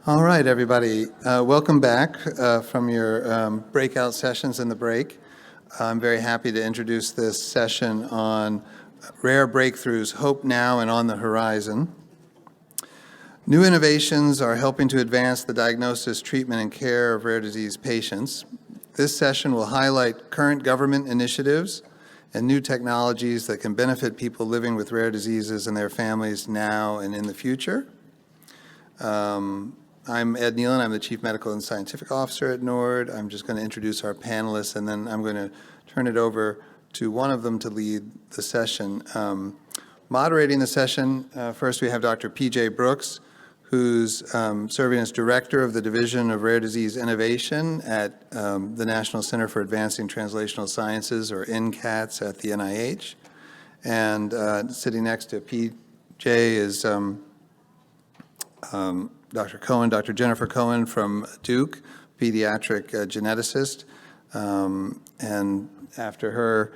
All right, everybody. Welcome back from your breakout sessions in the break. I'm very happy to introduce this session on rare breakthroughs, hope now and on the horizon. New innovations are helping to advance the diagnosis, treatment, and care of rare disease patients. This session will highlight current government initiatives and new technologies that can benefit people living with rare diseases and their families now and in the future. I'm Ed Nealon. I'm the Chief Medical and Scientific Officer at NORD. I'm just going to introduce our panelists, and then I'm going to turn it over to one of them to lead the session. Moderating the session, first we have Dr. P.J. Brooks, who's serving as Director of the Division of Rare Disease Innovation at the National Center for Advancing Translational Sciences, or NCATS, at the NIH. And sitting next to P.J. is Dr. Cohen, Dr. Jennifer Cohen from Duke, pediatric geneticist. And after her,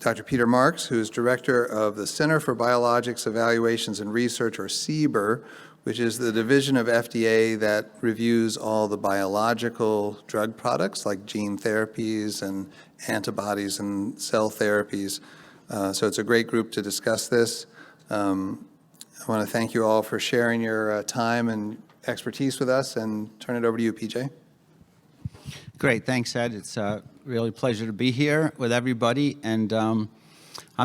Dr. Peter Marks, who is Director of the Center for Biologics Evaluations and Research, or CBER, which is the division of FDA that reviews all the biological drug products like gene therapies and antibodies and cell therapies. So it's a great group to discuss this. I want to thank you all for sharing your time and expertise with us, and turn it over to you, PJ. Great, thanks, Ed. It's a really pleasure to be here with everybody, and I'm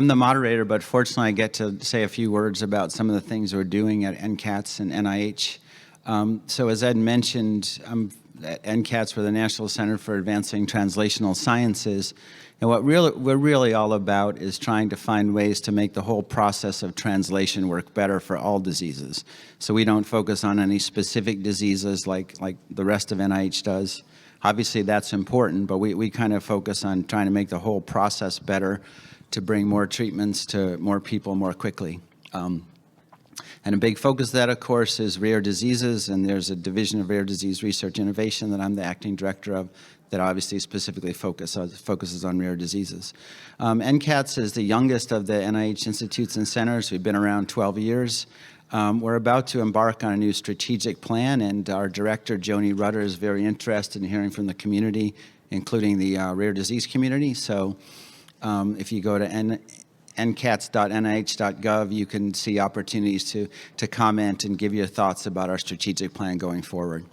the moderator, but fortunately I get to say a few words about some of the things we're doing at NCATS and NIH. So as Ed mentioned, I'm at NCATS for the National Center for Advancing Translational Sciences, and what we're really all about is trying to find ways to make the whole process of translation work better for all diseases. So we don't focus on any specific diseases like the rest of NIH does. Obviously that's important, but we kind of focus on trying to make the whole process better to bring more treatments to more people more quickly. And a big focus of that, of course, is rare diseases, and there's a division of rare disease research innovation that I'm the acting director of that obviously specifically focuses on rare diseases. NCATS is the youngest of the NIH institutes and centers. We've been around 12 years. We're about to embark on a new strategic plan, and our director, Joni Rutter, is very interested in hearing from the community, including the rare disease community. So if you go to ncats.nih.gov, you can see opportunities to comment and give your thoughts about our strategic plan going forward.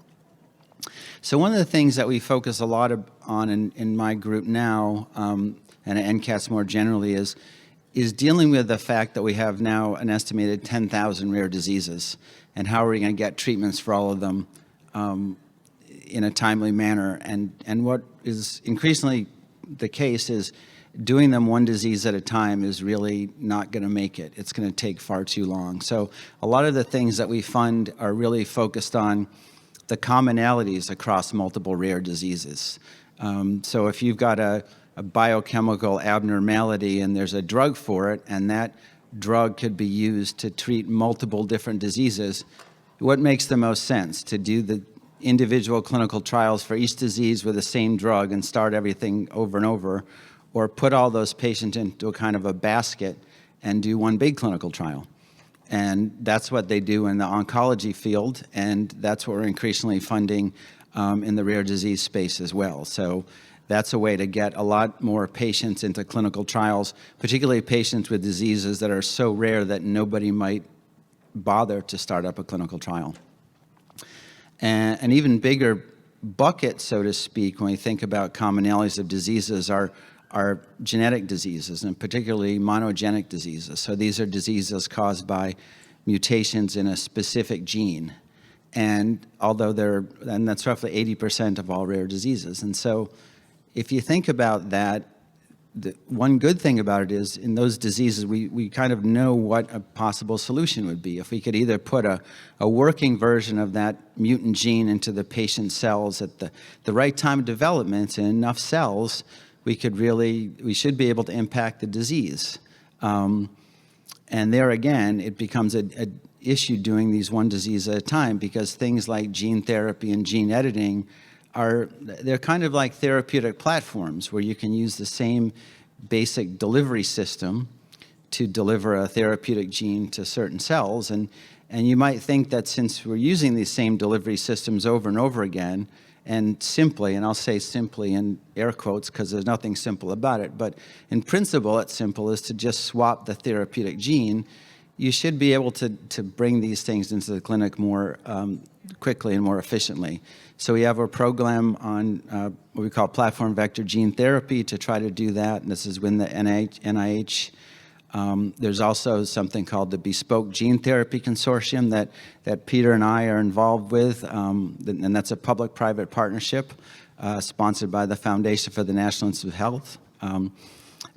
So one of the things that we focus a lot on in my group now, and at NCATS more generally, is dealing with the fact that we have now an estimated 10,000 rare diseases, and how are we going to get treatments for all of them in a timely manner. And what is increasingly the case is doing them one disease at a time is really not going to make it. It's going to take far too long. So a lot of the things that we fund are really focused on the commonalities across multiple rare diseases. So if you've got a biochemical abnormality and there's a drug for it, and that drug could be used to treat multiple different diseases, what makes the most sense? To do the individual clinical trials for each disease with the same drug and start everything over and over, or put all those patients into a kind of a basket and do one big clinical trial? And that's what they do in the oncology field, and that's what we're increasingly funding in the rare disease space as well. So that's a way to get a lot more patients into clinical trials, particularly patients with diseases that are so rare that nobody might bother to start up a clinical trial. And an even bigger bucket, so to speak, when we think about commonalities of diseases are genetic diseases, and particularly monogenic diseases. So these are diseases caused by mutations in a specific gene. And although and that's roughly 80% of all rare diseases. And so if you think about that, the one good thing about it is in those diseases, we kind of know what a possible solution would be. If we could either put a working version of that mutant gene into the patient's cells at the right time of development and enough cells, we should be able to impact the disease. And there again, it becomes an issue doing these one disease at a time, because things like gene therapy and gene editing they're kind of like therapeutic platforms where you can use the same basic delivery system to deliver a therapeutic gene to certain cells. And And you might think that since we're using these same delivery systems over and over again, and simply, and I'll say simply in air quotes because there's nothing simple about it, but in principle, it's simple, is to just swap the therapeutic gene, you should be able to bring these things into the clinic more quickly and more efficiently. So we have a program on what we call platform vector gene therapy to try to do that, and this is within the NIH. There's also something called the Bespoke Gene Therapy Consortium that Peter and I are involved with, and that's a public-private partnership sponsored by the Foundation for the National Institute of Health.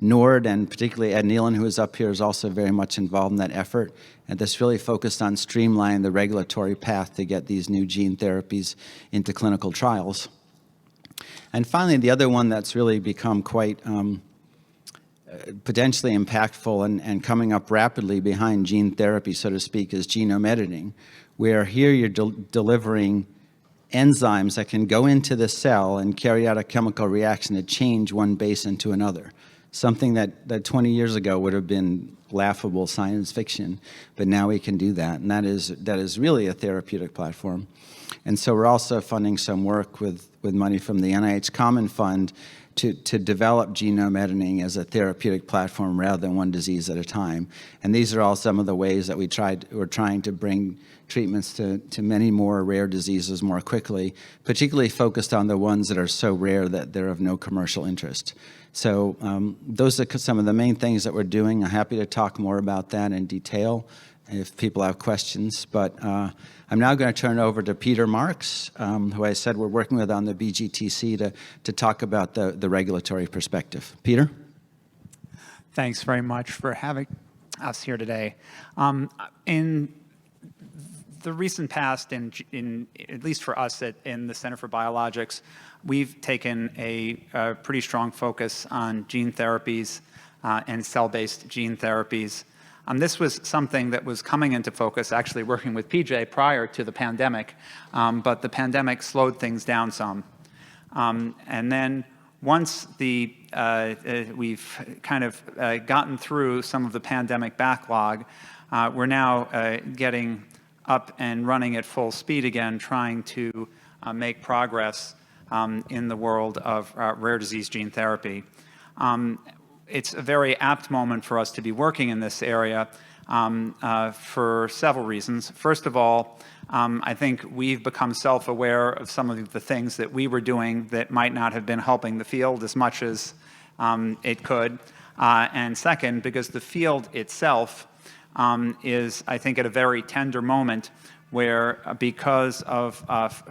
NORD, and particularly Ed Nealon, who is up here, is also very much involved in that effort, and this really focused on streamlining the regulatory path to get these new gene therapies into clinical trials. And finally, the other one that's really become quite potentially impactful and coming up rapidly behind gene therapy, so to speak, is genome editing, where here you're delivering enzymes that can go into the cell and carry out a chemical reaction to change one base into another. Something that 20 years ago would have been laughable science fiction, but now we can do that, and that is really a therapeutic platform. And so we're also funding some work with money from the NIH Common Fund to develop genome editing as a therapeutic platform rather than one disease at a time. And these are all some of the ways that we're trying to bring treatments to many more rare diseases more quickly, particularly focused on the ones that are so rare that they're of no commercial interest. So those are some of the main things that we're doing. I'm happy to talk more about that in detail if people have questions. But I'm now going to turn it over to Peter Marks, who I said we're working with on the BGTC to talk about the regulatory perspective. Peter? Thanks very much for having us here today. In the recent past, in at least for us in the Center for Biologics, we've taken a pretty strong focus on gene therapies and cell-based gene therapies. This was something that was coming into focus, actually working with PJ prior to the pandemic, but the pandemic slowed things down some. And then once we've kind of gotten through some of the pandemic backlog, we're now getting up and running at full speed again, trying to make progress in the world of rare disease gene therapy. It's a very apt moment for us to be working in this area for several reasons. First of all, I think we've become self-aware of some of the things that we were doing that might not have been helping the field as much as it could. And second, because the field itself is, I think, at a very tender moment where because of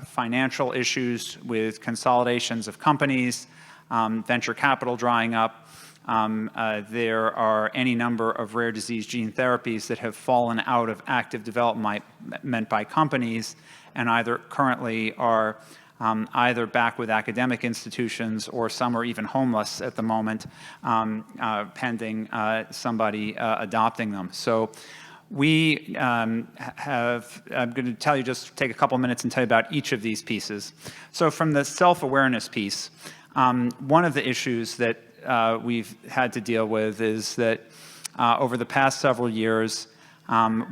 financial issues with consolidations of companies, venture capital drying up, there are any number of rare disease gene therapies that have fallen out of active development by companies and either currently are either back with academic institutions or some are even homeless at the moment, pending somebody adopting them. So we I'm going to tell you, just take a couple minutes and tell you about each of these pieces. So from the self-awareness piece, one of the issues that we've had to deal with is that over the past several years,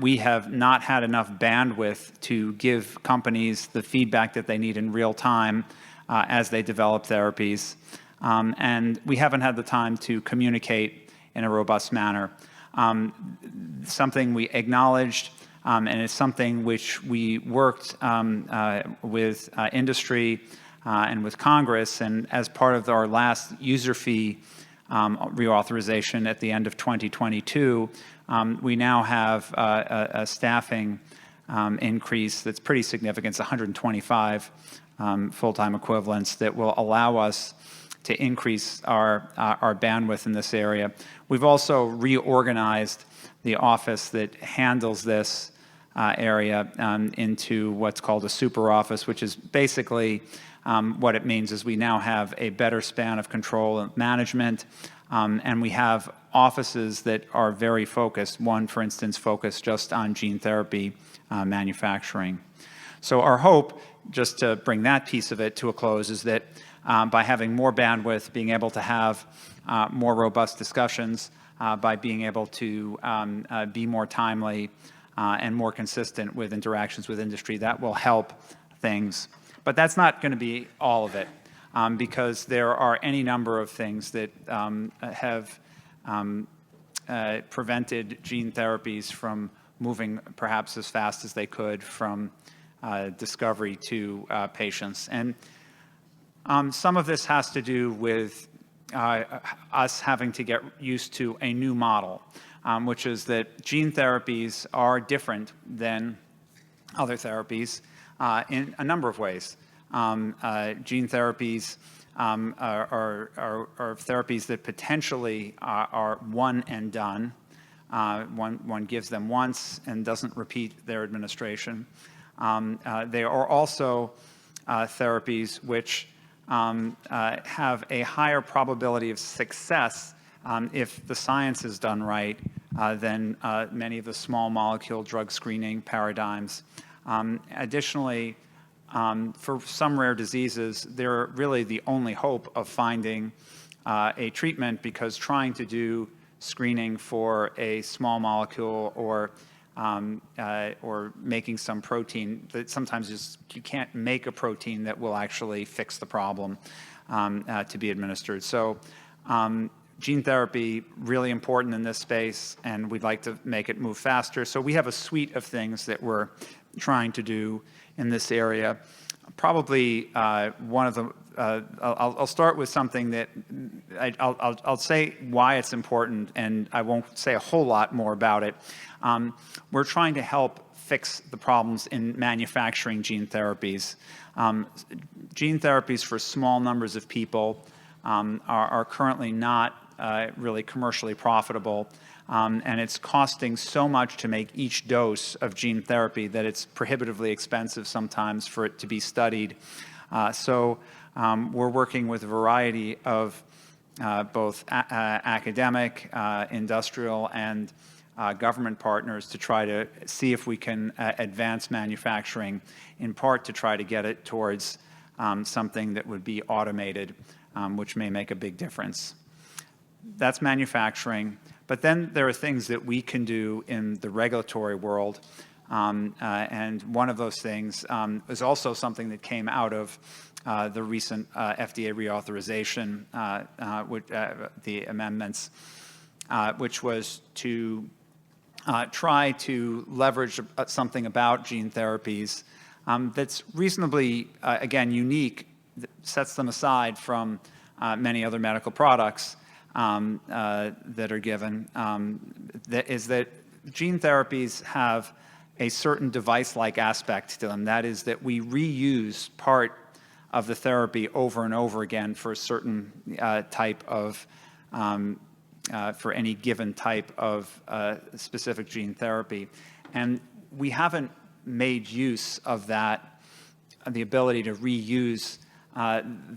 we have not had enough bandwidth to give companies the feedback that they need in real time as they develop therapies. And we haven't had the time to communicate in a robust manner. Something we acknowledged, and it's something which we worked with industry and with Congress, and as part of our last user fee reauthorization at the end of 2022, we now have a staffing increase that's pretty significant. It's 125 full-time equivalents that will allow us to increase our bandwidth in this area. We've also reorganized the office that handles this area into what's called a super office, which is basically what it means is we now have a better span of control and management, and we have offices that are very focused. One, for instance, focused just on gene therapy manufacturing. So our hope, just to bring that piece of it to a close, is that by having more bandwidth, being able to have more robust discussions, by being able to be more timely, and more consistent with interactions with industry. That will help things. But that's not going to be all of it, because there are any number of things that have prevented gene therapies from moving perhaps as fast as they could from discovery to patients. And some of this has to do with us having to get used to a new model, which is that gene therapies are different than other therapies in a number of ways. Gene therapies are therapies that potentially are one and done. One gives them once and doesn't repeat their administration. They are also therapies which have a higher probability of success if the science is done right than many of the small molecule drug screening paradigms. Additionally, for some rare diseases, they're really the only hope of finding a treatment, because trying to do screening for a small molecule or making some protein, that sometimes just you can't make a protein that will actually fix the problem to be administered. So gene therapy, really important in this space, and we'd like to make it move faster. So we have a suite of things that we're trying to do in this area. Probably one of the, I'll start with something that I'll say why it's important, and I won't say a whole lot more about it. We're trying to help fix the problems in manufacturing gene therapies. Gene therapies for small numbers of people are currently not really commercially profitable. And it's costing so much to make each dose of gene therapy that it's prohibitively expensive sometimes for it to be studied. So we're working with a variety of both academic, industrial, and government partners to try to see if we can advance manufacturing, in part to try to get it towards something that would be automated, which may make a big difference. That's manufacturing. But then there are things that we can do in the regulatory world. And one of those things is also something that came out of the recent FDA reauthorization, the amendments, which was to try to leverage something about gene therapies that's reasonably, again, unique, that sets them aside from many other medical products that are given, that is that gene therapies have a certain device-like aspect to them. That is that we reuse part of the therapy over and over again for a certain type of, for any given type of specific gene therapy. And we haven't made use of that, the ability to reuse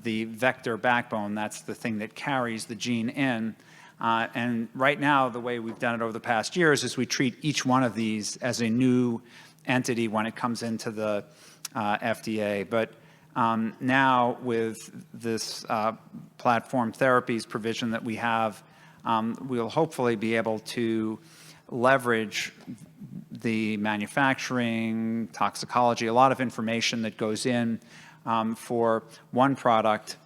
the vector backbone. That's the thing that carries the gene in. And right now, the way we've done it over the past years is we treat each one of these as a new entity when it comes into the FDA. But now with this platform therapies provision that we have, we'll hopefully be able to leverage the manufacturing, toxicology, a lot of information that goes in for one product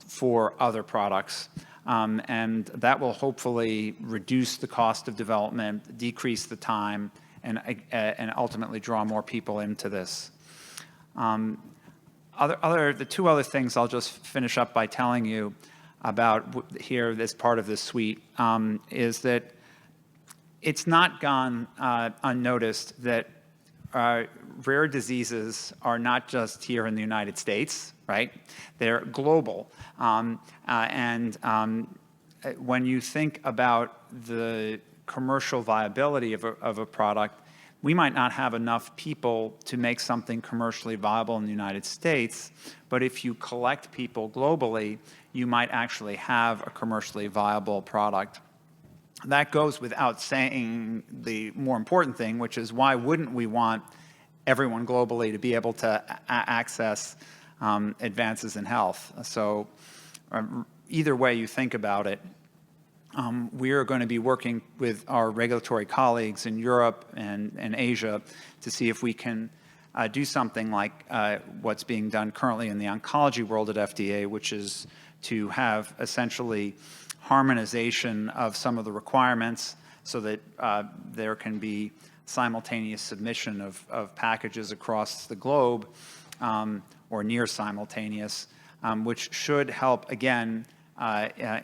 for other products. And that will hopefully reduce the cost of development, decrease the time, and ultimately draw more people into this. The two other things I'll just finish up by telling you about here as part of this suite is that it's not gone unnoticed that rare diseases are not just here in the United States, right? They're global. When you think about the commercial viability of a product, we might not have enough people to make something commercially viable in the United States, but if you collect people globally, you might actually have a commercially viable product. That goes without saying the more important thing, which is why wouldn't we want everyone globally to be able to access advances in health? So either way you think about it, we are going to be working with our regulatory colleagues in Europe and Asia to see if we can do something like what's being done currently in the oncology world at FDA, which is to have essentially harmonization of some of the requirements so that there can be simultaneous submission of packages across the globe, or near simultaneous, which should help, again,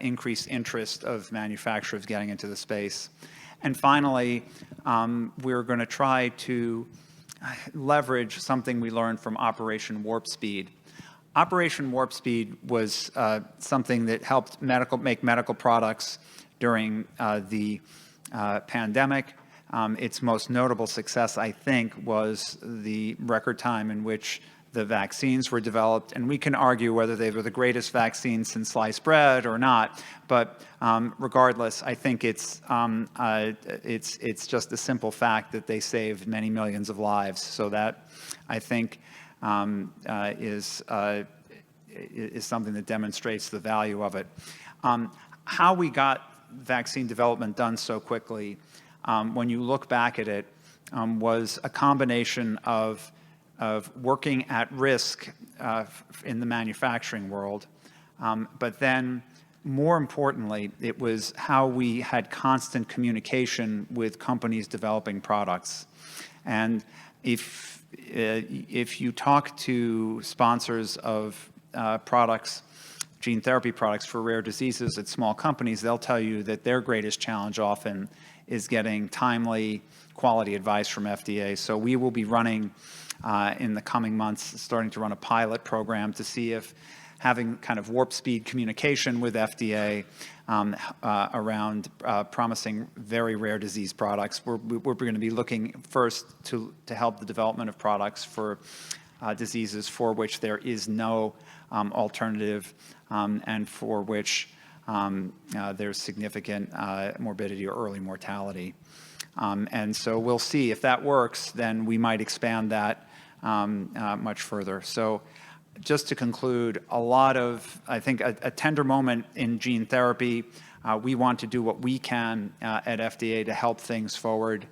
increase interest of manufacturers getting into the space. And finally, we're going to try to leverage something we learned from Operation Warp Speed. Operation Warp Speed was something that helped make medical products during the pandemic. Its most notable success, I think, was the record time in which the vaccines were developed, and we can argue whether they were the greatest vaccines since sliced bread or not. But regardless, I think it's just a simple fact that they saved many millions of lives. So that, I think, is something that demonstrates the value of it. How we got vaccine development done so quickly, when you look back at it, was a combination of working at risk in the manufacturing world, but then more importantly, it was how we had constant communication with companies developing products. And if you talk to sponsors of products, gene therapy products for rare diseases at small companies, they'll tell you that their greatest challenge often is getting timely quality advice from FDA. So we will be running in the coming months, starting to run a pilot program to see if having kind of warp speed communication with FDA around promising very rare disease products. We're going to be looking first to help the development of products for diseases for which there is no alternative and for which there's significant morbidity or early mortality. And so we'll see if that works, then we might expand that much further. So just to conclude, I think a tender moment in gene therapy. We want to do what we can at FDA to help things forward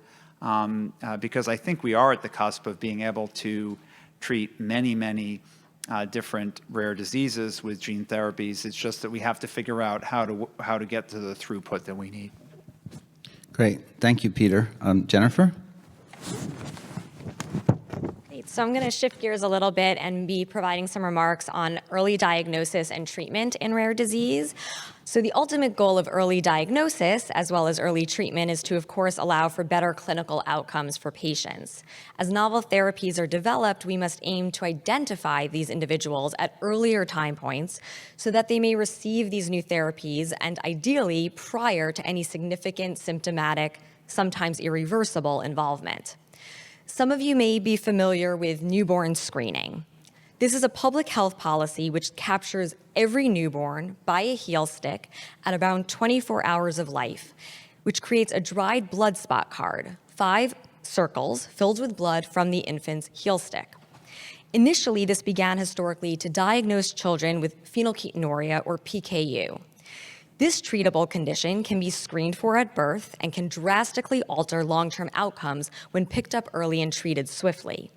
because I think we are at the cusp of being able to treat many different rare diseases with gene therapies. It's just that we have to figure out how to get to the throughput that we need. Great. Thank you, Peter. Jennifer? So I'm going to shift gears a little bit and be providing some remarks on early diagnosis and treatment in rare disease. So the ultimate goal of early diagnosis, as well as early treatment, is to, of course, allow for better clinical outcomes for patients. As novel therapies are developed, we must aim to identify these individuals at earlier time points so that they may receive these new therapies, and ideally prior to any significant symptomatic, sometimes irreversible involvement. Some of you may be familiar with newborn screening. This is a public health policy which captures every newborn by a heel stick at around 24 hours of life, which creates a dried blood spot card, 5 circles filled with blood from the infant's heel stick. Initially, this began historically to diagnose children with phenylketonuria, or PKU. This treatable condition can be screened for at birth and can drastically alter long-term outcomes when picked up early and treated swiftly.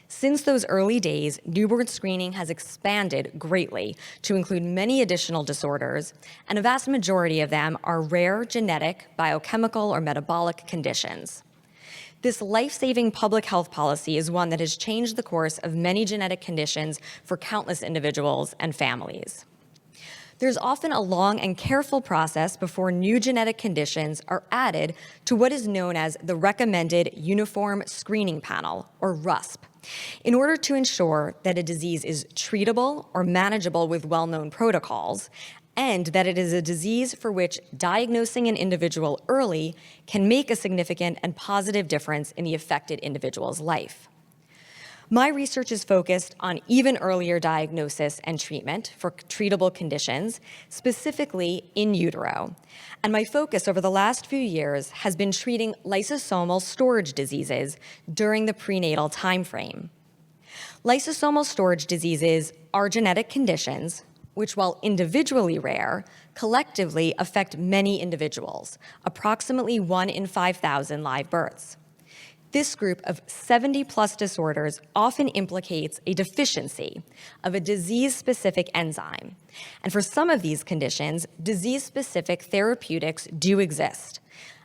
Since those early days, newborn screening has expanded greatly to include many additional disorders, and a vast majority of them are rare genetic, biochemical, or metabolic conditions. This life-saving public health policy is one that has changed the course of many genetic conditions for countless individuals and families. There's often a long and careful process before new genetic conditions are added to what is known as the Recommended Uniform Screening Panel, or RUSP, in order to ensure that a disease is treatable or manageable with well-known protocols, and that it is a disease for which diagnosing an individual early can make a significant and positive difference in the affected individual's life. My research is focused on even earlier diagnosis and treatment for treatable conditions, specifically in utero. And my focus over the last few years has been treating lysosomal storage diseases during the prenatal timeframe. Lysosomal storage diseases are genetic conditions which while individually rare, collectively affect many individuals, approximately 1 in 5,000 live births. This group of 70-plus disorders often implicates a deficiency of a disease-specific enzyme. And for some of these conditions, disease-specific therapeutics do exist.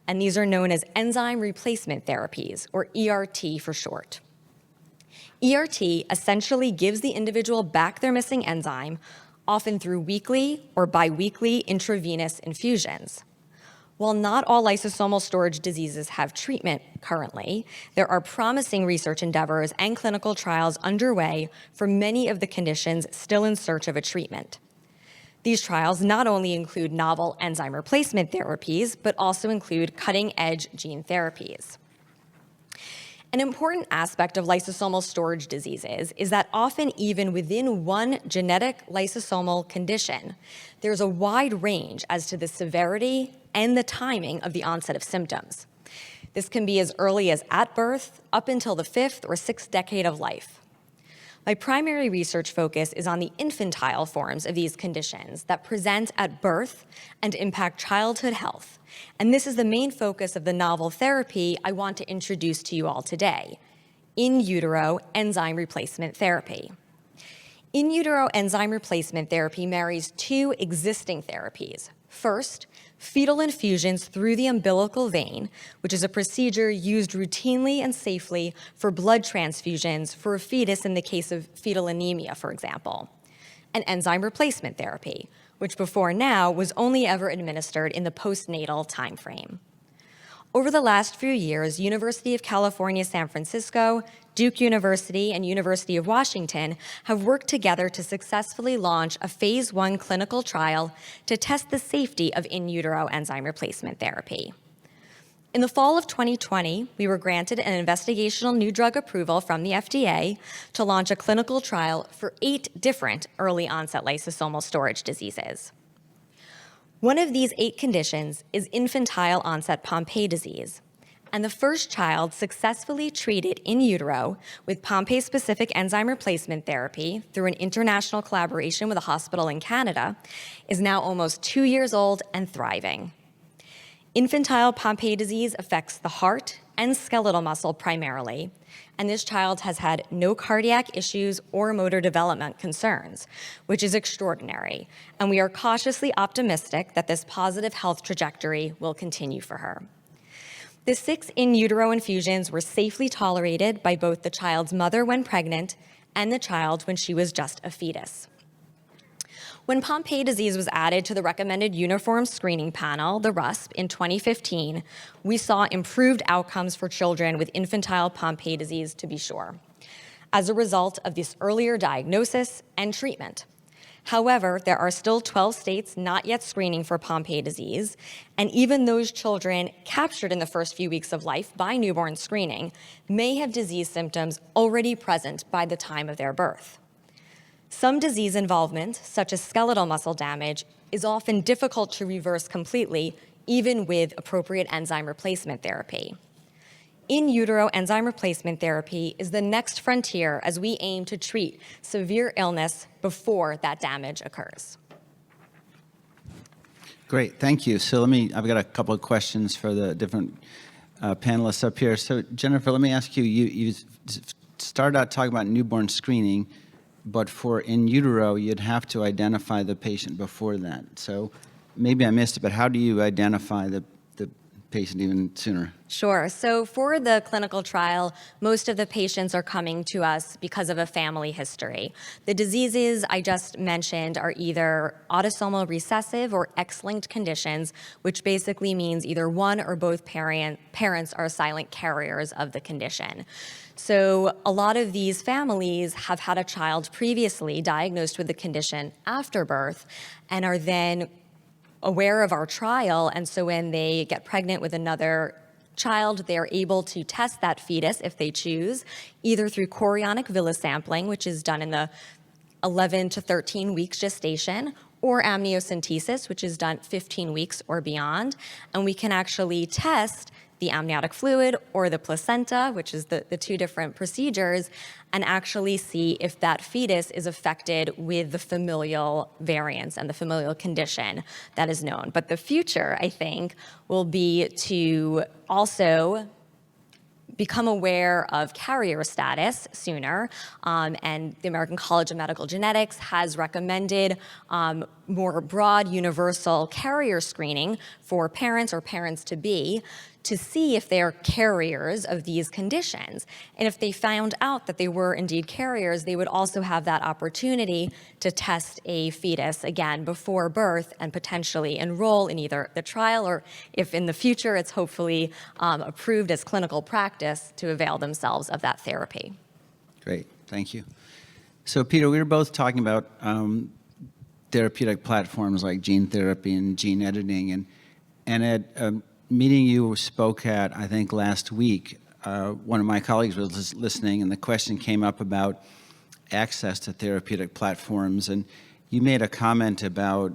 And these are known as enzyme replacement therapies, or ERT for short. ERT essentially gives the individual back their missing enzyme, often through weekly or biweekly intravenous infusions. While not all lysosomal storage diseases have treatment currently, there are promising research endeavors and clinical trials underway for many of the conditions still in search of a treatment. These trials not only include novel enzyme replacement therapies, but also include cutting-edge gene therapies. An important aspect of lysosomal storage diseases is that often even within one genetic lysosomal condition, there's a wide range as to the severity and the timing of the onset of symptoms. This can be as early as at birth up until the 5th or 6th decade of life. My primary research focus is on the infantile forms of these conditions that present at birth and impact childhood health. And this is the main focus of the novel therapy I want to introduce to you all today, in utero enzyme replacement therapy. In utero enzyme replacement therapy marries two existing therapies. First, fetal infusions through the umbilical vein, which is a procedure used routinely and safely for blood transfusions for a fetus in the case of fetal anemia, for example. And enzyme replacement therapy, which before now was only ever administered in the postnatal timeframe. Over the last few years, University of California, San Francisco, Duke University, and University of Washington have worked together to successfully launch a phase 1 clinical trial to test the safety of in utero enzyme replacement therapy. In the fall of 2020, we were granted an investigational new drug approval from the FDA to launch a clinical trial for 8 different early onset lysosomal storage diseases. One of these 8 conditions is infantile onset Pompe disease, and the first child successfully treated in utero with Pompe-specific enzyme replacement therapy through an international collaboration with a hospital in Canada is now almost 2 years old and thriving. Infantile Pompe disease affects the heart and skeletal muscle primarily, and this child has had no cardiac issues or motor development concerns, which is extraordinary, and we are cautiously optimistic that this positive health trajectory will continue for her. The 6 in utero infusions were safely tolerated by both the child's mother when pregnant and the child when she was just a fetus. When Pompe disease was added to the recommended uniform screening panel, the RUSP, in 2015, we saw improved outcomes for children with infantile Pompe disease, to be sure, as a result of this earlier diagnosis and treatment. However, there are still 12 states not yet screening for Pompe disease, and even those children captured in the first few weeks of life by newborn screening may have disease symptoms already present by the time of their birth. Some disease involvement, such as skeletal muscle damage, is often difficult to reverse completely, even with appropriate enzyme replacement therapy. In utero enzyme replacement therapy is the next frontier as we aim to treat severe illness before that damage occurs. Great, thank you. So I've got a couple of questions for the different panelists up here. So Jennifer, let me ask you, you started out talking about newborn screening, but for in utero, you'd have to identify the patient before that. So maybe I missed it, but how do you identify the patient even sooner? Sure. So for the clinical trial, most of the patients are coming to us because of a family history. The diseases I just mentioned are either autosomal recessive or X-linked conditions, which basically means either one or both parents are silent carriers of the condition. So a lot of these families have had a child previously diagnosed with the condition after birth and are then aware of our trial, and so when they get pregnant with another child, they're able to test that fetus if they choose, either through chorionic villus sampling, which is done in the 11 to 13 weeks gestation, or amniocentesis, which is done 15 weeks or beyond, and we can actually test the amniotic fluid or the placenta, which is the two different procedures, and actually see if that fetus is affected with the familial variants and the familial condition that is known. But the future, I think, will be to also become aware of carrier status sooner, and the American College of Medical Genetics has recommended more broad universal carrier screening for parents or parents-to-be to see if they're carriers of these conditions. And if they found out that they were indeed carriers, they would also have that opportunity to test a fetus again before birth and potentially enroll in either the trial or, if in the future it's hopefully approved as clinical practice, to avail themselves of that therapy. Great, thank you. So Peter, we were both talking about therapeutic platforms like gene therapy and gene editing, and at a meeting you spoke at, I think last week, one of my colleagues was listening, and the question came up about access to therapeutic platforms, and you made a comment about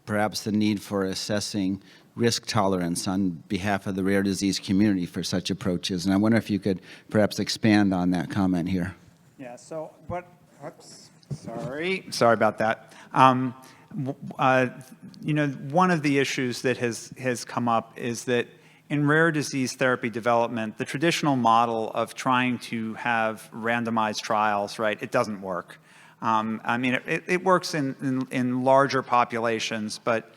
perhaps the need for assessing risk tolerance on behalf of the rare disease community for such approaches, and I wonder if you could perhaps expand on that comment here. Yeah, so sorry about that. One of the issues that has come up is that in rare disease therapy development, the traditional model of trying to have randomized trials, right, it doesn't work. I mean, it works in larger populations, but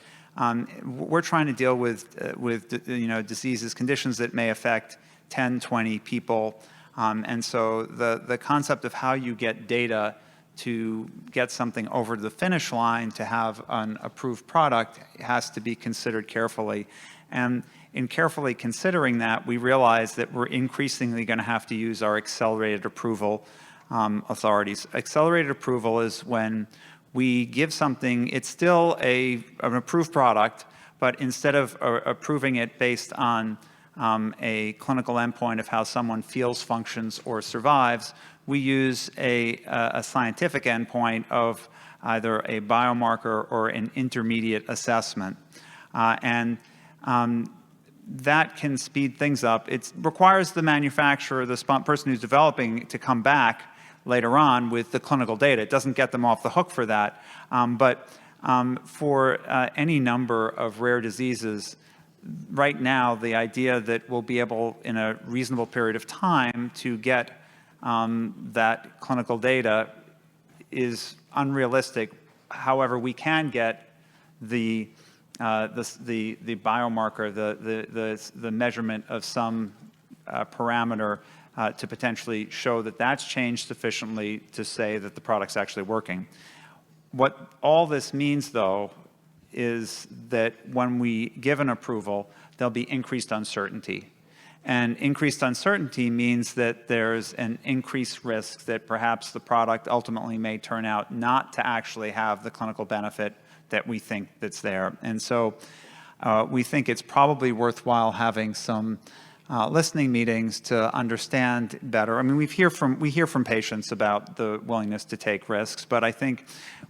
we're trying to deal with diseases, conditions that may affect 10, 20 people. And so the concept of how you get data to get something over the finish line to have an approved product has to be considered carefully. And in carefully considering that, we realize that we're increasingly going to have to use our accelerated approval authorities. Accelerated approval is when we give something, it's still an approved product, but instead of approving it based on a clinical endpoint of how someone feels, functions, or survives, we use a scientific endpoint of either a biomarker or an intermediate assessment. And that can speed things up. It requires the manufacturer, the person who's developing, to come back later on with the clinical data. It doesn't get them off the hook for that. But for any number of rare diseases, right now, the idea that we'll be able, in a reasonable period of time, to get that clinical data is unrealistic. However, we can get the biomarker, the measurement of some parameter to potentially show that that's changed sufficiently to say that the product's actually working. What all this means, though, is that when we give an approval, there'll be increased uncertainty. And increased uncertainty means that there's an increased risk that perhaps the product ultimately may turn out not to actually have the clinical benefit that we think that's there. And so we think it's probably worthwhile having some listening meetings to understand better. I mean, we hear from patients about the willingness to take risks, but I think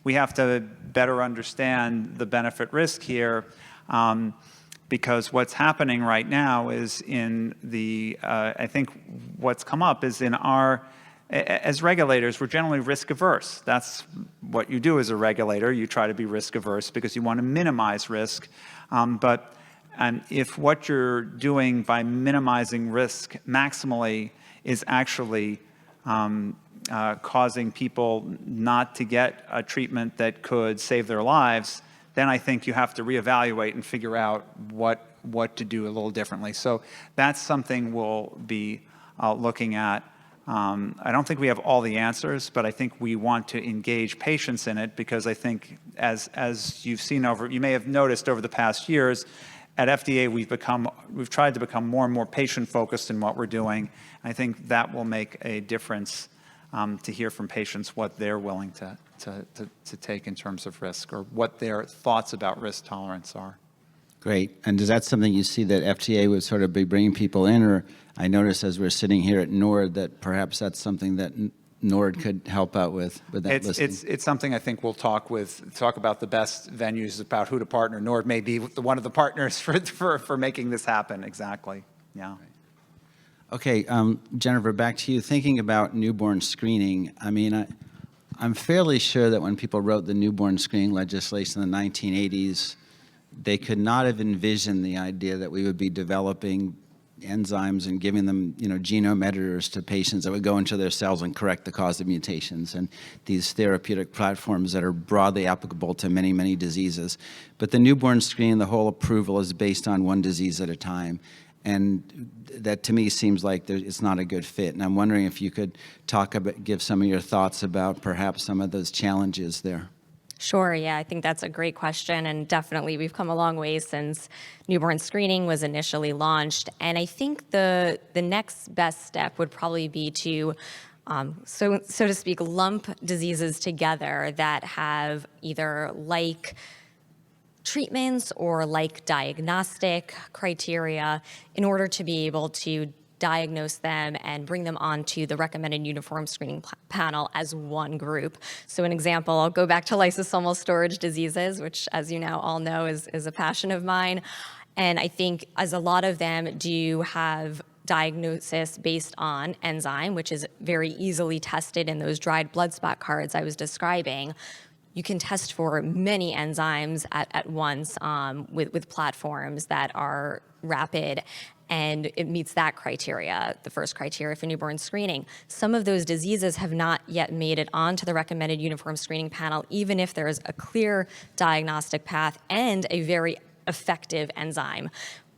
we have to better understand the benefit risk here, because what's happening right now is in the, I think what's come up is in our, as regulators, we're generally risk averse. That's what you do as a regulator. You try to be risk averse because you want to minimize risk. But if what you're doing by minimizing risk maximally is actually causing people not to get a treatment that could save their lives, then I think you have to reevaluate and figure out what to do a little differently. So that's something we'll be looking at. I don't think we have all the answers, but I think we want to engage patients in it, because I think as you've seen you may have noticed over the past years, at FDA we've tried to become more and more patient-focused in what we're doing. I think that will make a difference to hear from patients what they're willing to take in terms of risk, or what their thoughts about risk tolerance are. Great. And is that something you see that FDA would sort of be bringing people in? Or I noticed as we're sitting here at NORD that perhaps that's something that NORD could help out with that listing. It's something I think we'll talk about the best venues about who to partner. NORD may be one of the partners for making this happen. Exactly. Yeah. Okay, Jennifer, back to you. Thinking about newborn screening, I mean, I'm fairly sure that when people wrote the newborn screening legislation in the 1980s, they could not have envisioned the idea that we would be developing enzymes and giving them, genome editors to patients that would go into their cells and correct the cause of mutations, and these therapeutic platforms that are broadly applicable to many, many diseases. But the newborn screening, the whole approval is based on one disease at a time. And that to me seems like it's not a good fit. And I'm wondering if you could give some of your thoughts about perhaps some of those challenges there. Sure, yeah, I think that's a great question, and definitely we've come a long way since newborn screening was initially launched. And I think the next best step would probably be to, so to speak, lump diseases together that have either like treatments or like diagnostic criteria in order to be able to diagnose them and bring them onto the recommended uniform screening panel as one group. So an example, I'll go back to lysosomal storage diseases, which as you now all know is a passion of mine. And I think as a lot of them do have diagnosis based on enzyme, which is very easily tested in those dried blood spot cards I was describing, you can test for many enzymes at once with platforms that are rapid, and it meets that criteria, the first criteria for newborn screening. Some of those diseases have not yet made it onto the recommended uniform screening panel, even if there is a clear diagnostic path and a very effective enzyme.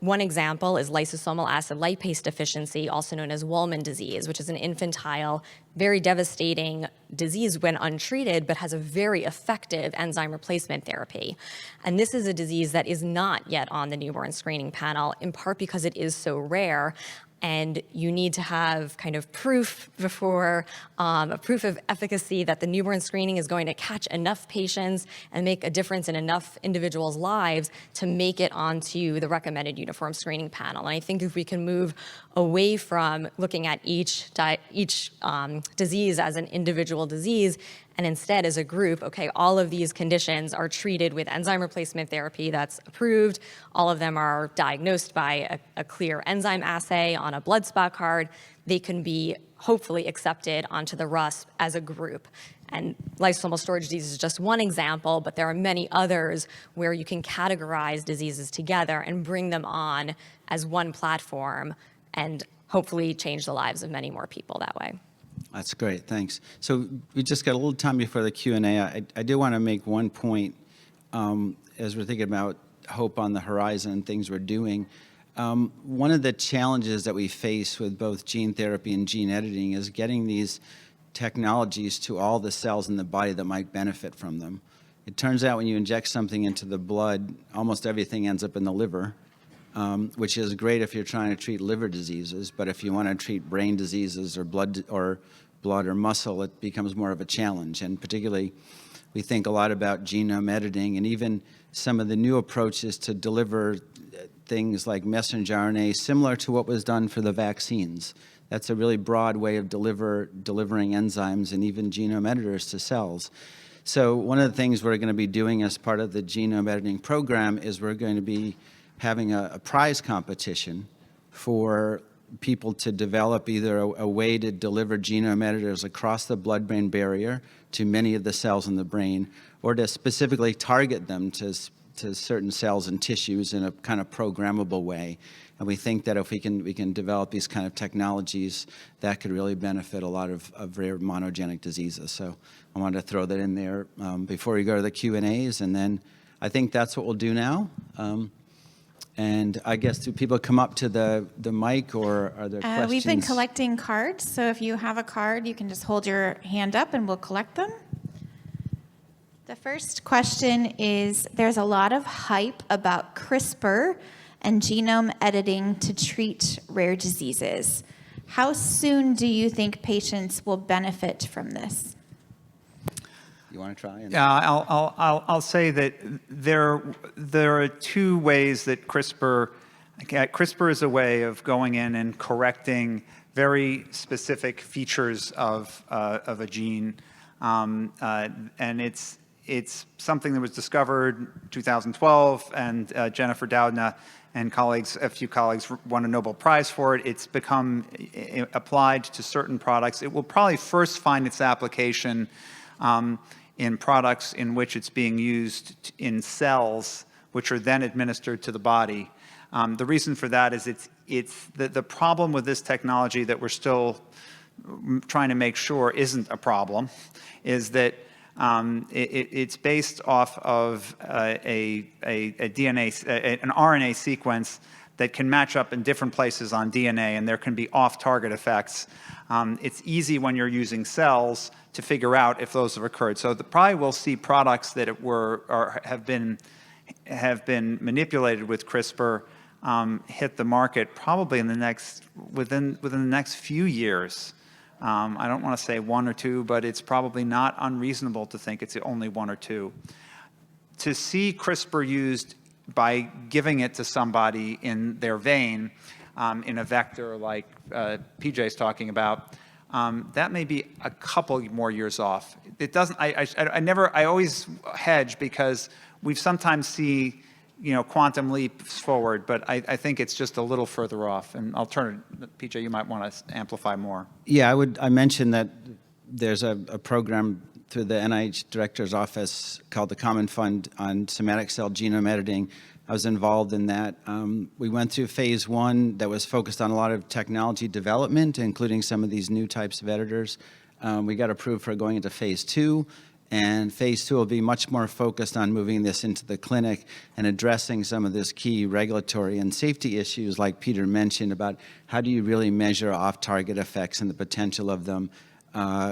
One example is lysosomal acid lipase deficiency, also known as Wolman disease, which is an infantile, very devastating disease when untreated, but has a very effective enzyme replacement therapy. And this is a disease that is not yet on the newborn screening panel, in part because it is so rare. And you need to have kind of proof before, a proof of efficacy that the newborn screening is going to catch enough patients and make a difference in enough individuals' lives to make it onto the recommended uniform screening panel. And I think if we can move away from looking at each disease as an individual disease, and instead as a group, okay, all of these conditions are treated with enzyme replacement therapy that's approved. All of them are diagnosed by a clear enzyme assay on a blood spot card. They can be hopefully accepted onto the RUSP as a group. And lysosomal storage disease is just one example, but there are many others where you can categorize diseases together and bring them on as one platform and hopefully change the lives of many more people that way. That's great, thanks. So we just got a little time before the Q&A. I do want to make one point as we're thinking about hope on the horizon and things we're doing. One of the challenges that we face with both gene therapy and gene editing is getting these technologies to all the cells in the body that might benefit from them. It turns out when you inject something into the blood, almost everything ends up in the liver. Which is great if you're trying to treat liver diseases, but if you want to treat brain diseases or blood or muscle, it becomes more of a challenge. And particularly, we think a lot about genome editing and even some of the new approaches to deliver things like messenger RNA, similar to what was done for the vaccines. That's a really broad way of delivering enzymes and even genome editors to cells. So one of the things we're going to be doing as part of the genome editing program is we're going to be having a prize competition for people to develop either a way to deliver genome editors across the blood-brain barrier to many of the cells in the brain, or to specifically target them to certain cells and tissues in a kind of programmable way. And we think that if we can develop these kind of technologies, that could really benefit a lot of rare monogenic diseases. So I wanted to throw that in there before we go to the Q&As, and then I think that's what we'll do now. And I guess do people come up to the mic, or are there questions? We've been collecting cards, so if you have a card, you can just hold your hand up and we'll collect them. The first question is, there's a lot of hype about CRISPR and genome editing to treat rare diseases. How soon do you think patients will benefit from this? You want to try? Yeah, I'll say that there are two ways that CRISPR is a way of going in and correcting very specific features of a gene, and it's something that was discovered in 2012, and Jennifer Doudna and a few colleagues won a Nobel Prize for it. It's become applied to certain products. It will probably first find its application in products in which it's being used in cells, which are then administered to the body. The reason for that is it's the problem with this technology that we're still trying to make sure isn't a problem, is that it's based off of an RNA sequence that can match up in different places on DNA, and there can be off-target effects. It's easy when you're using cells to figure out if those have occurred. So probably we'll see products that have been manipulated with CRISPR hit the market probably within the next few years. I don't want to say 1 or 2, but it's probably not unreasonable to think it's only 1 or 2. To see CRISPR used by giving it to somebody in their vein, in a vector like PJ's talking about, that may be a couple more years off. It doesn't. I always hedge because we sometimes see quantum leaps forward, but I think it's just a little further off. And I'll turn it, PJ, you might want to amplify more. Yeah, I mentioned that there's a program through the NIH Director's Office called the Common Fund on Somatic Cell Genome Editing. I was involved in that. We went through phase 1 that was focused on a lot of technology development, including some of these new types of editors. We got approved for going into phase 2. And phase 2 will be much more focused on moving this into the clinic and addressing some of this key regulatory and safety issues like Peter mentioned about how do you really measure off-target effects and the potential of them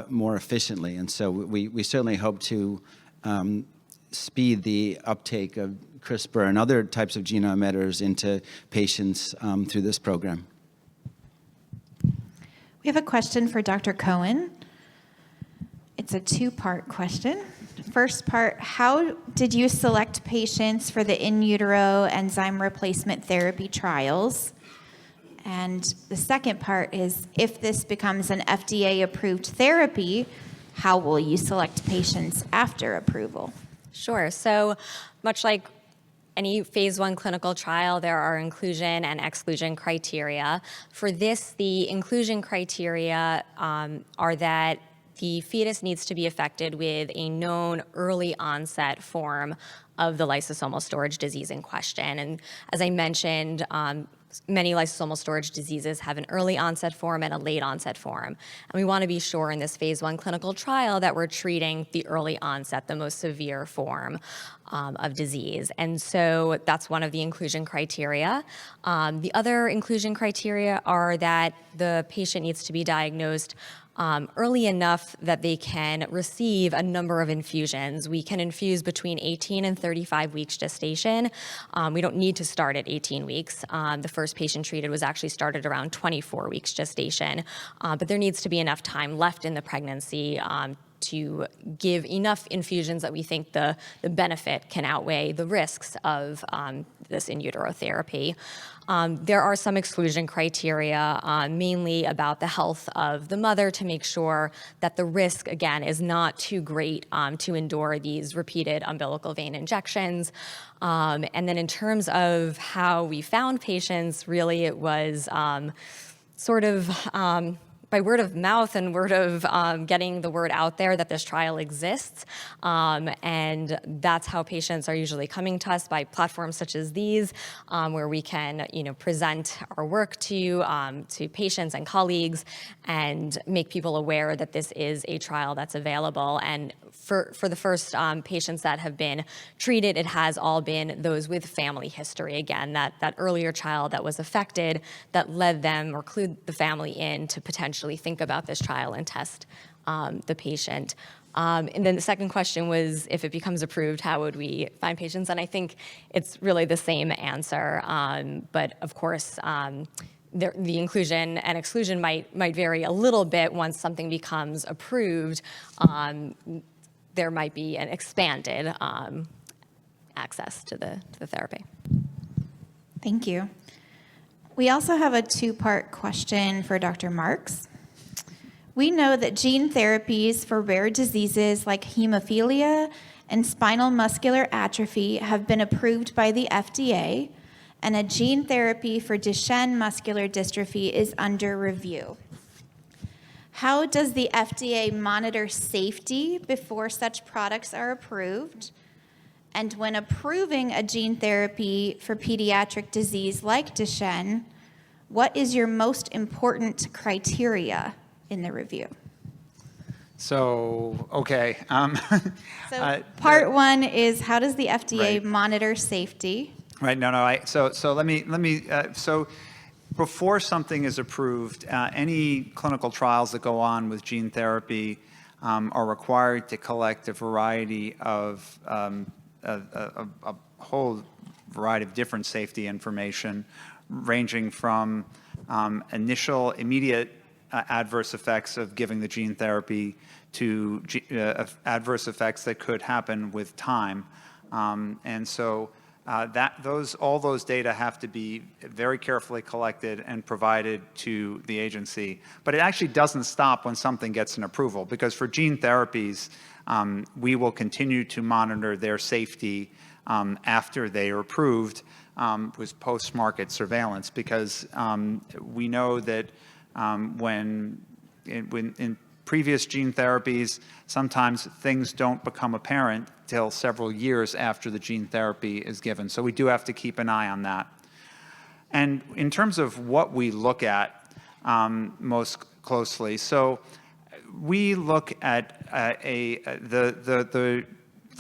more efficiently. And so we certainly hope to speed the uptake of CRISPR and other types of genome editors into patients through this program. We have a question for Dr. Cohen. It's a 2-part question. First part, how did you select patients for the in utero enzyme replacement therapy trials? And the second part is, if this becomes an FDA-approved therapy, how will you select patients after approval? Sure. So much like any phase 1 clinical trial, there are inclusion and exclusion criteria. For this, the inclusion criteria are that the fetus needs to be affected with a known early onset form of the lysosomal storage disease in question. And as I mentioned, many lysosomal storage diseases have an early onset form and a late onset form. And we want to be sure in this phase 1 clinical trial that we're treating the early onset, the most severe form of disease. And so that's one of the inclusion criteria. The other inclusion criteria are that the patient needs to be diagnosed early enough that they can receive a number of infusions. We can infuse between 18 and 35 weeks gestation. We don't need to start at 18 weeks. The first patient treated was actually started around 24 weeks gestation. But there needs to be enough time left in the pregnancy to give enough infusions that we think the benefit can outweigh the risks of this in utero therapy. There are some exclusion criteria, mainly about the health of the mother, to make sure that the risk, again, is not too great to endure these repeated umbilical vein injections. And then in terms of how we found patients, really it was sort of by word of mouth and word of getting the word out there that this trial exists. And that's how patients are usually coming to us, by platforms such as these, where we can present our work to patients and colleagues and make people aware that this is a trial that's available. And for the first patients that have been treated, it has all been those with family history. Again, that earlier child that was affected that led them or clued the family in to potentially think about this trial and test the patient. And then the second question was, if it becomes approved, how would we find patients? And I think it's really the same answer. But of course, the inclusion and exclusion might vary a little bit once something becomes approved. There might be an expanded access to the therapy. Thank you. We also have a 2-part question for Dr. Marks. We know that gene therapies for rare diseases like hemophilia and spinal muscular atrophy have been approved by the FDA, and a gene therapy for Duchenne muscular dystrophy is under review. How does the FDA monitor safety before such products are approved? And when approving a gene therapy for pediatric disease like Duchenne, what is your most important criteria in the review? So, okay. So part one is, how does the FDA Right. monitor safety? Right. No. So let me. So before something is approved, any clinical trials that go on with gene therapy are required to collect a variety of a whole variety of different safety information, ranging from initial immediate adverse effects of giving the gene therapy to adverse effects that could happen with time, and so. All those data have to be very carefully collected and provided to the agency. But it actually doesn't stop when something gets an approval, because for gene therapies, we will continue to monitor their safety after they are approved with post-market surveillance, because we know that when in previous gene therapies, sometimes things don't become apparent till several years after the gene therapy is given. So we do have to keep an eye on that. And in terms of what we look at most closely, so we look at the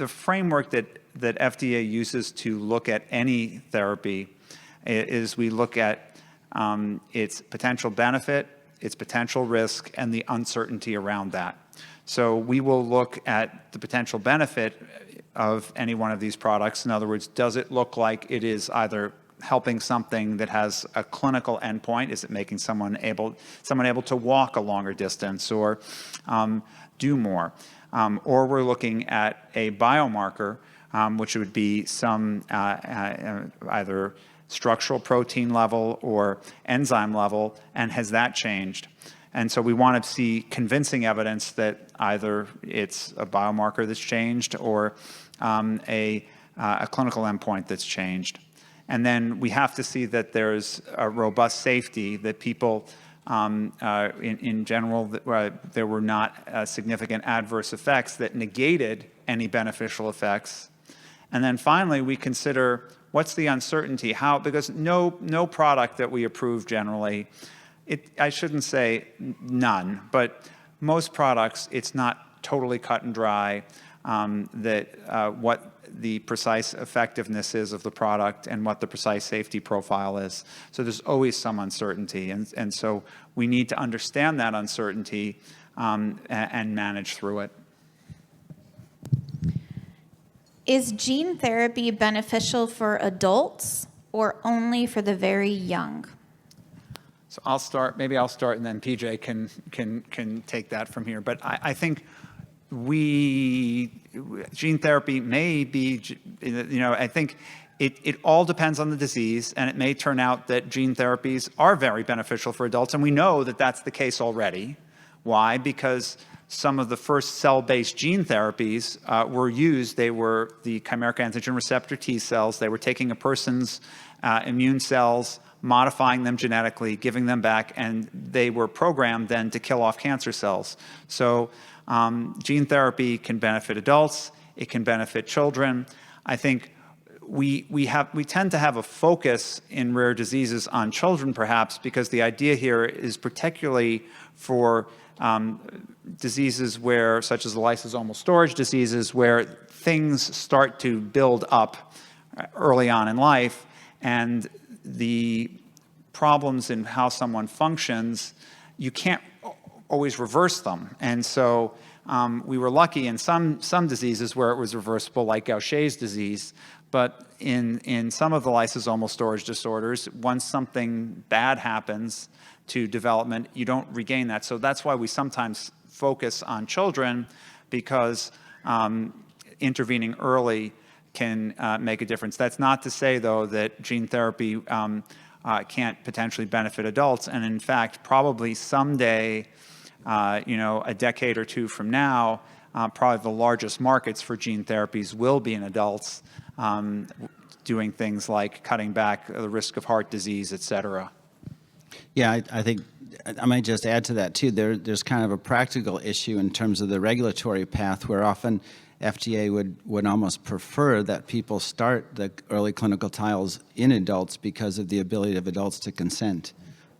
framework that FDA uses to look at any therapy is we look at its potential benefit, its potential risk, and the uncertainty around that. So we will look at the potential benefit of any one of these products. In other words, does it look like it is either helping something that has a clinical endpoint? Is it making someone able to walk a longer distance or do more? Or we're looking at a biomarker, which would be some either structural protein level or enzyme level, and has that changed? And so we want to see convincing evidence that either it's a biomarker that's changed or a clinical endpoint that's changed. And then we have to see that there's a robust safety, that people in general, there were not significant adverse effects that negated any beneficial effects. And then finally, we consider what's the uncertainty? Because no product that we approve generally, I shouldn't say none, but most products, it's not totally cut and dry what the precise effectiveness is of the product and what the precise safety profile is. So there's always some uncertainty. And so we need to understand that uncertainty and manage through it. Is gene therapy beneficial for adults or only for the very young? So maybe I'll start, and then PJ can take that from here. But I think gene therapy may be, I think it all depends on the disease, and it may turn out that gene therapies are very beneficial for adults, and we know that that's the case already. Why? Because some of the first cell-based gene therapies were used. They were the chimeric antigen receptor T cells. They were taking a person's immune cells, modifying them genetically, giving them back, and they were programmed then to kill off cancer cells. So gene therapy can benefit adults. It can benefit children. I think we tend to have a focus in rare diseases on children, perhaps, because the idea here is particularly for diseases such as the lysosomal storage diseases, where things start to build up early on in life, and the problems in how someone functions, you can't always reverse them. And so we were lucky in some diseases where it was reversible, like Gaucher's disease, but in some of the lysosomal storage disorders, once something bad happens to development, you don't regain that. So that's why we sometimes focus on children, because intervening early can make a difference. That's not to say, though, that gene therapy can't potentially benefit adults. And in fact, probably someday, a decade or two from now, probably the largest markets for gene therapies will be in adults. doing things like cutting back the risk of heart disease, et cetera. Yeah, I think I might just add to that too. There's kind of a practical issue in terms of the regulatory path, where often FDA would almost prefer that people start the early clinical trials in adults because of the ability of adults to consent.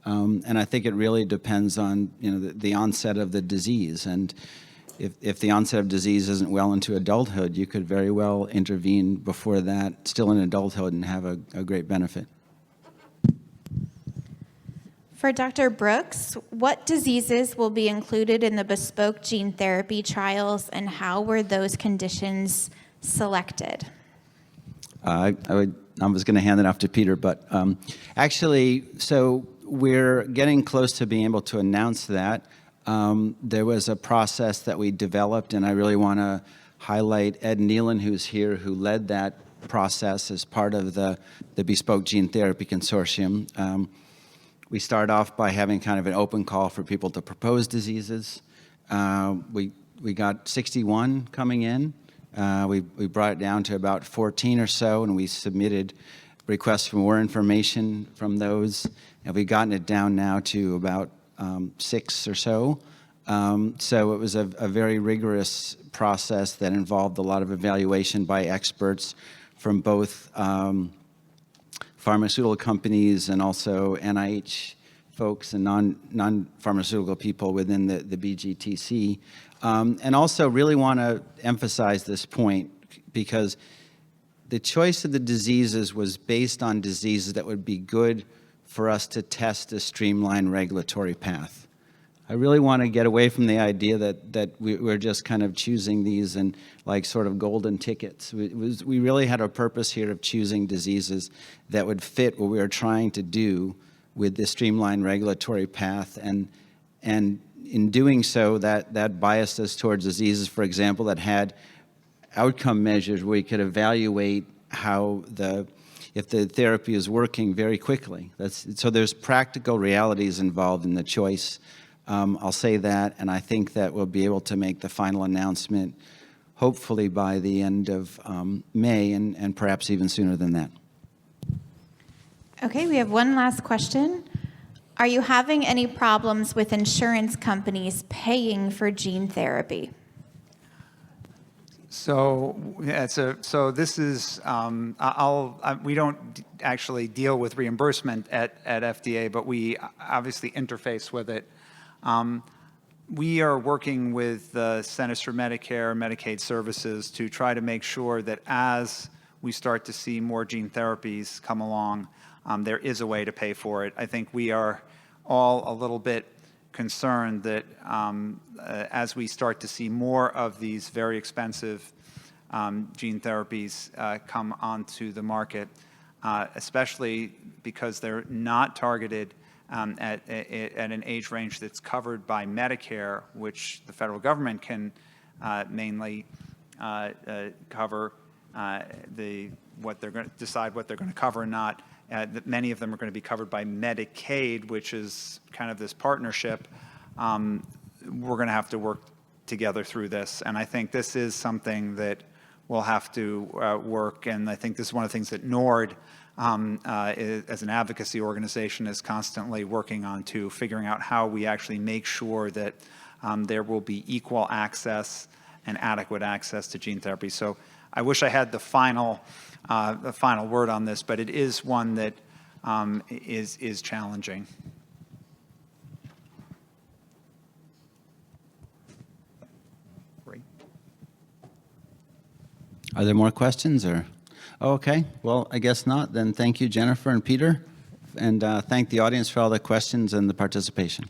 And I think it really depends on the onset of the disease. And if the onset of disease isn't well into adulthood, you could very well intervene before that, still in adulthood, and have a great benefit. For Dr. Brooks, what diseases will be included in the bespoke gene therapy trials, and how were those conditions selected? I was going to hand it off to Peter, but actually, so we're getting close to being able to announce that. There was a process that we developed, and I really want to highlight Ed Nealon, who's here, who led that process as part of the Bespoke Gene Therapy Consortium. We start off by having kind of an open call for people to propose diseases. We got 61 coming in. We brought it down to about 14 or so, and we submitted requests for more information from those. And we've gotten it down now to about 6 or so. So it was a very rigorous process that involved a lot of evaluation by experts from both pharmaceutical companies and also NIH folks and non-pharmaceutical people within the BGTC. And also really want to emphasize this point, because the choice of the diseases was based on diseases that would be good for us to test a streamlined regulatory path. I really want to get away from the idea that we're just kind of choosing these and like sort of golden tickets. We really had a purpose here of choosing diseases that would fit what we were trying to do with the streamlined regulatory path. And in doing so, that biased us towards diseases, for example, that had outcome measures where we could evaluate how if the therapy is working very quickly. So there's practical realities involved in the choice. I'll say that, and I think that we'll be able to make the final announcement hopefully by the end of May, and perhaps even sooner than that. Okay, we have one last question. Are you having any problems with insurance companies paying for gene therapy? So, so this is, we don't actually deal with reimbursement at FDA, but we obviously interface with it. We are working with the Centers for Medicare and Medicaid Services to try to make sure that as we start to see more gene therapies come along, there is a way to pay for it. I think we are all a little bit concerned that as we start to see more of these very expensive gene therapies come onto the market, especially because they're not targeted at an age range that's covered by Medicare, which the federal government can mainly cover what they're going to decide what they're going to cover and not. Many of them are going to be covered by Medicaid, which is kind of this partnership. We're going to have to work together through this, and I think this is something that we'll have to work. And I think this is one of the things that NORD, as an advocacy organization, is constantly working on too, figuring out how we actually make sure that there will be equal access and adequate access to gene therapy. So I wish I had the final word on this, but it is one that is challenging. Great. Are there more questions or? Oh, okay. Well, I guess not. Then thank you, Jennifer and Peter, and thank the audience for all the questions and the participation.